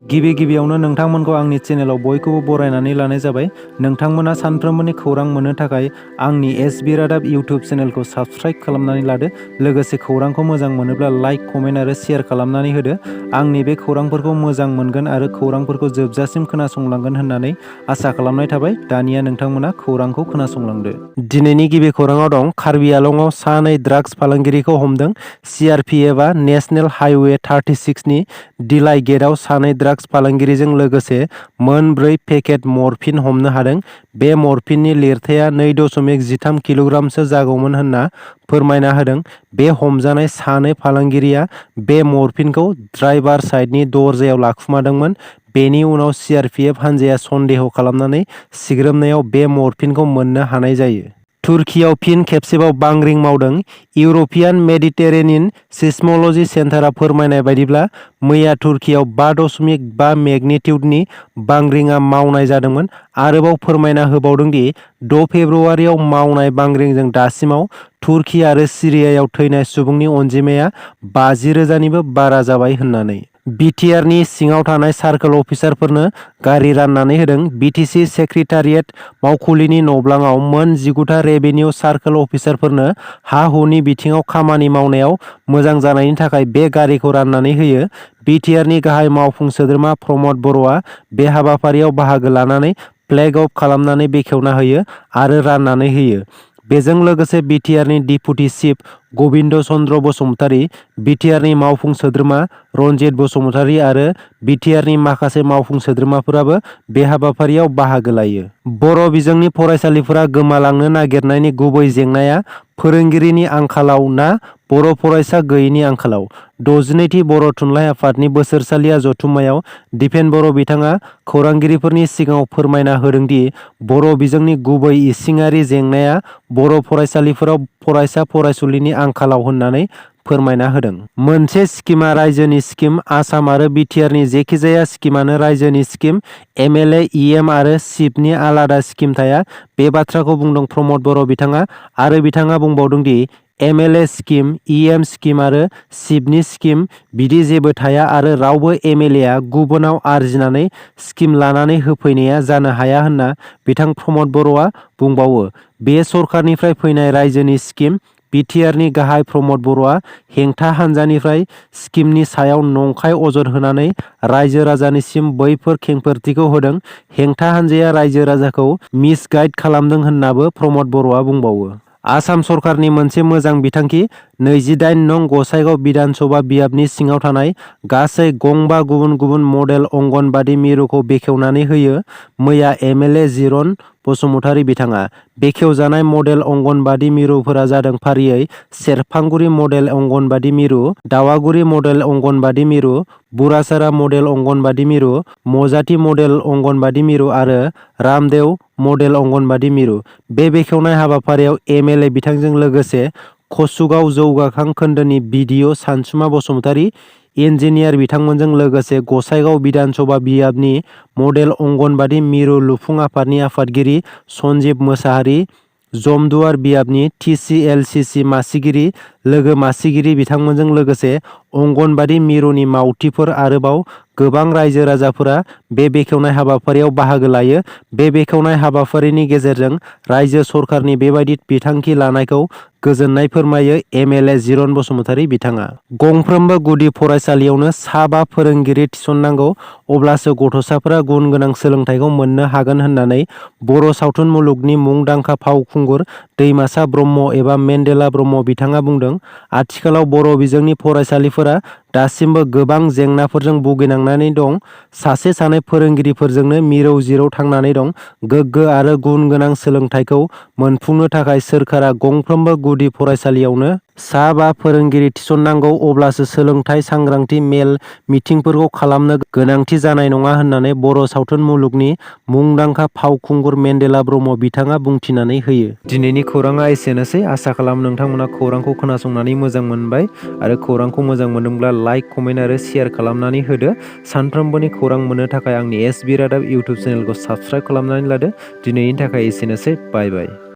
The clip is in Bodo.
गिबियावनो नोंथांमोनखौ आंनि चेनेलाव बयखौबो बरायनानै लानाय जाबाय। नोंथांमोना सानफ्रोमबोनि खौरां मोननो थाखाय आंनि एसबि रादाब इउटिउब चेनेलखौ साबस्क्राइब खालामनानै लादो। लोगोसे खौरांखौ मोजां मोनोब्ला लाइक, कमेन्ट आरो शेयार खालामनानै होदो। आंनि बे खौरांफोरखौ मोजां मोनगोन आरो खौरांफोरखौ जोबजासिम खोनासंलांगोन होननानै आसा खालामनाय थाबाय। दानिया नोंथांमोना खौरांखौ खोनासंलांदो। दिनैनि गिबि खौराङाव दं कार्बि आंलंआव सानै ड्राग्स फालांगिरिखौ हमदों। सिआरपिएफआ नेशनेल हाइवे 36 नि डिलाइ गेटआव सानै ड्राग्स फालांगिरिजों लोगोसे मोन 4 पेकेट मर्फिन हमनो हादों। बे मर्फिननि लिरथाया 2.13 किल'ग्रामसो जागौमोन होनना फोरमायना होदों। बे हमजानाय सानै फालांगिरिया बे मर्फिनखौ ड्राइभार साइडनि दरजायाव लाखुमादोंमोन। बेनि उनाव सिआरपिएफ हानजाया सन्देह खालामनानै सिग्रोमनायाव बे मर्फिनखौ मोननो हानाय जायो। तुर्कीयाव फिन खेबसेबाव बांग्रिं मावदों। इउर'पियान मेडिटेरेनियन सिस्मोल'जी सेन्टारआ फोरमायनाय बायदिब्ला मैया तुर्कीयाव 5.5 मेगनिटिउडनि बांग्रिंआ मावनाय जादोंमोन। आरोबाव फोरमायना होबावदों दि 6 फेब्रुआरियाव मावनाय बांग्रिंजों दासिमाव तुर्की आरो सिरियायाव थैनाय सुबुंनि अनजिमाया 50,000निबो बारा जाबाय होननानै। बिटिआरनि सिङाव थानाय सार्कल अफिसारफोरनो गारि राननानै होदों। बिटिसि सेक्रेटारियेट मावखुलिनि नब्लाङाव मोन 19था रेभिनिउ सार्कल अफिसारफोरनो हा-हुनि बिथिङाव खामानि मावनायाव मोजां जानायनि थाखाय बे गारिखौ राननानै होयो। बिटिआरनि गाहाय मावफुं सोद्रोमा प्रमद बर'आ बे हाबाफारियाव बाहागो लानानै फ्लेग अफ खालामनानै बेखेवना होयो आरो राननानै होयो। बेजों लोगोसे बिटिआरनि डिपुटि चिफ गबिन्द चन्द्र बसुमतारी, बिटिआरनि मावफुं सोद्रोमा रनजित बसुमतारी आरो बिटिआरनि माखासे मावफुं सोद्रोमाफोराबो बे हाबाफारियाव बाहागो लायो। बर' बिजोंनि फरायसालिफोरा गोमालांनो नागिरनायनि गुबै जेंनाया फोरोंगिरिनि आंखालाव ना बर' फरायसा गैयैनि आंखालाव? 62थि बर' थुनलाइ आफादनि बोसोरसालिया जथुम्मायाव दिपेन बर' बिथाङा खौरांगिरिफोरनि सिगाङाव फोरमायना होदों दि बर' बिजोंनि गुबै इसिङारि जेंनाया बर' फरायसालिफोराव फरायसा फरायसुलिनि आंखालाव होननानै फोरमायना होदों। मोनसे स्किमआ रायजोनि स्किम। आसाम आरो बिटिआरनि जेखिजाया स्किमानो रायजोनि स्किम। एमएलए, इएम आरो सिपनि आलादा स्किम थाया। बे बाथ्राखौ बुंदों प्रमद बर' बिथाङा। आरो बिथाङा बुंबावदों दि एमएलए स्किम, इएम स्किम आरो सिपनि स्किम बिदि जेबो थाया आरो रावबो एमएलएआ गुबुनाव आरजिनानै स्किम लानानै होफैनाया जानो हाया होनना बिथां प्रमद बर'आ बुंबावो। बे सरकारनिफ्राय फैनाय रायजोनि स्किम। बिटिआरनि गाहाय प्रमद बर'आ हेंथा हान्जानिफ्राय स्किमनि सायाव नंखाय अजद होनानै रायजो राजानिसिम बैफोर खेंफोरथिखौ होदों। हेंथा हान्जाया रायजो राजाखौ मिसगाइड खालामदों होननाबो प्रमद बर'आ बुंबावो। आसाम सरकारनि मोनसे मोजां बिथांखि। 28 नं गसाइगाव बिधान सभा बियाबनि सिङाव थानाय गासै गंबा गुबुन गुबुन मडेल अंगनबादि मिरुखौ बेखेवनानै होयो। मैया एमएलए जिरन बसुमतारी बिथाङा। बेखेवजानाय मडेल अंगनबादि मिरुफोरा जादों फारियै सेरफांगुरि मडेल अंगनबादि मिरु, दावागुरि मडेल अंगनबादि मिरु, बुरासारा मडेल अंगनबादि मिरु, मजाथि मडेल अंगनबादि मिरु आरो रामदेव मडेल अंगनबादि मिरु। बे बेखेवनाय हाबाफारियाव एमएलए बिथांजों लोगोसे कसुगाव जौगाखां खोन्दोनि बिडिअ सानसुमा बसुमतारी, इन्जिनियार बिथांमोनजों लोगोसे गसाइगाव बिधान सभा बियाबनि मडेल अंगनबादि मिरु लुफुं आफादनि आफादगिरि सन्जिब मोसाहारि, जमदुवार बियाबनि टिसिएलसिसि मासिगिरि, लोगो मासिगिरि बिथांमोनजों लोगोसे अंगनबादि मिरुनि मावथिफोर आरोबाव गोबां रायजो राजाफोरा बे बेखेवनाय हाबाफारियाव बाहागो लायो। बे बेखेवनाय हाबाफारिनि गेजेरजों रायजो सरकारनि बेबायदि बिथांखि लानायखौ गोजोननाय फोरमायो एमएलए जिरन बसुमतारी बिथाङा। गंफ्रोमबो गुदि फरायसालियावनो 5 फोरोंगिरि थिसननांगौ, अब्लासो गथ'साफोरा गुन गोनां सोलोंथाइखौ मोननो हागोन होननानै बर' सावथुन मुलुगनि मुंदांखा फावखुंगुर दैमासा ब्रह्म एबा मेन्देला ब्रह्म बिथाङा बुंदों। आथिखालाव बर' बिजोंनि फरायसालिफोरा दासिमबो गोबां जेंनाफोरजों भुगिनांनानै दं। सासे सानै फोरोंगिरिफोरजोंनो मिरौ जिरौ थांनानै दं। गोग्गो आरो गुन गोनां सोलोंथाइखौ मोनफुंनो थाखाय सोरखारा गंफ्रोमबो गुदि फरायसालियावनो 5 फोरोंगिरि थिसननांगौ, अब्लासो सोलोंथाइ सांग्रांथि मेल मिथिंफोरखौ खालामनो गोनांथि जानाय नङा होननानै बर' सावथुन मुलुगनि मुंदांखा फावखुंगुर मेन्देला ब्रह्म बिथाङा बुंथिनानै होयो। दिनैनि खौराङा एसेनोसै। आसा खालामो नोंथांमोना खौरांखौ खोनासंनानै मोजां मोनबाय आरो खौरांखौ मोजां मोनदोंब्ला लाइक, कमेन्ट आरो शेयार खालामनानै होदो। सानफ्रोमबोनि खौरां मोननो थाखाय आंनि एसबि रादाब इउटिउब चेनेलखौ साबस्क्राइब खालामनानै लादो। दिनैनि थाखाय एसेनोसै। बाय बाय।